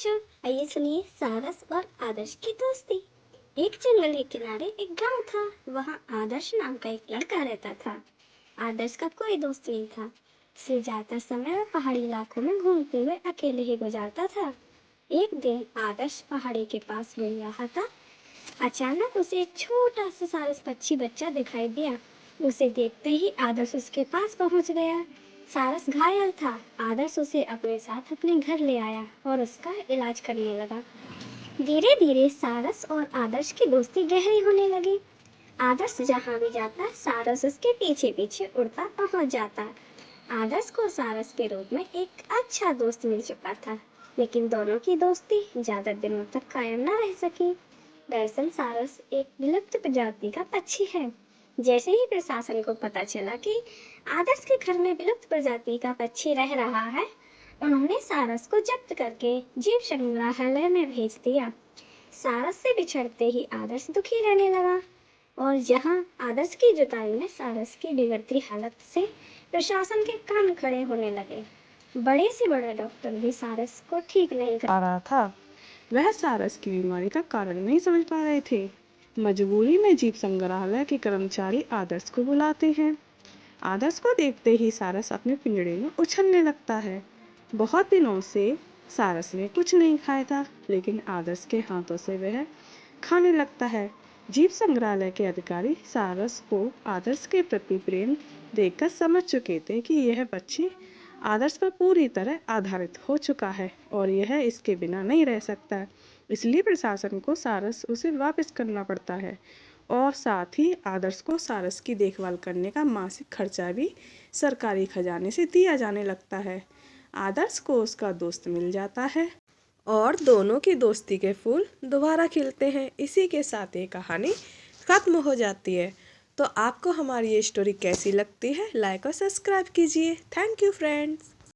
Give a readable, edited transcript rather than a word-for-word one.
बच्चों, आइए सुनिए सारस और आदर्श की दोस्ती। एक जंगल के किनारे एक गांव था। वहां आदर्श नाम का एक लड़का रहता था। आदर्श का कोई दोस्त नहीं था। सिर्फ ज्यादा समय वह पहाड़ी इलाकों में घूमते हुए अकेले ही गुजारता था। एक दिन आदर्श पहाड़ी के पास घूम रहा था। अचानक उसे एक छोटा सा सारस पक्षी बच्चा दिखाई दिया। उसे देखते ही आदर्श उसके पास पहुंच गया। सारस घायल था। आदर्श उसे अपने साथ अपने घर ले आया और उसका इलाज करने लगा। धीरे धीरे सारस और आदर्श की दोस्ती गहरी होने लगी। आदर्श जहाँ भी जाता सारस उसके पीछे पीछे उड़ता पहुंच जाता। आदर्श को सारस के रूप में एक अच्छा दोस्त मिल चुका था, लेकिन दोनों की दोस्ती ज्यादा दिनों तक कायम न रह सकी। दरअसल सारस एक विलुप्त प्रजाति का पक्षी है। जैसे ही प्रशासन को पता चला कि आदर्श के घर में विलुप्त प्रजाति का पक्षी रह रहा है, उन्होंने सारस को जब्त करके जीव संग्रहालय में भेज दिया। सारस से बिछड़ते ही आदर्श दुखी रहने लगा और यहाँ आदर्श की जुदाई में सारस की बिगड़ती हालत से प्रशासन के कान खड़े होने लगे। बड़े से बड़ा डॉक्टर भी सारस को ठीक नहीं कर आ रहा था। वह सारस की बीमारी का कारण नहीं समझ पा रहे थे। मजबूरी में जीव संग्रहालय के कर्मचारी आदर्श को बुलाते हैं। आदर्श को देखते ही सारस अपने पिंजड़े में उछलने लगता है। बहुत दिनों से सारस ने कुछ नहीं खाया था, लेकिन आदर्श के हाथों से वह खाने लगता है। जीव संग्रहालय के अधिकारी सारस को आदर्श के प्रति प्रेम देखकर समझ चुके थे कि यह पक्षी आदर्श पर पूरी तरह आधारित हो चुका है और यह इसके बिना नहीं रह सकता। इसलिए प्रशासन को सारस उसे वापस करना पड़ता है और साथ ही आदर्श को सारस की देखभाल करने का मासिक खर्चा भी सरकारी खजाने से दिया जाने लगता है। आदर्श को उसका दोस्त मिल जाता है और दोनों की दोस्ती के फूल दोबारा खिलते हैं। इसी के साथ ये कहानी खत्म हो जाती है। तो आपको हमारी ये स्टोरी कैसी लगती है, लाइक और सब्सक्राइब कीजिए। Thank you friends.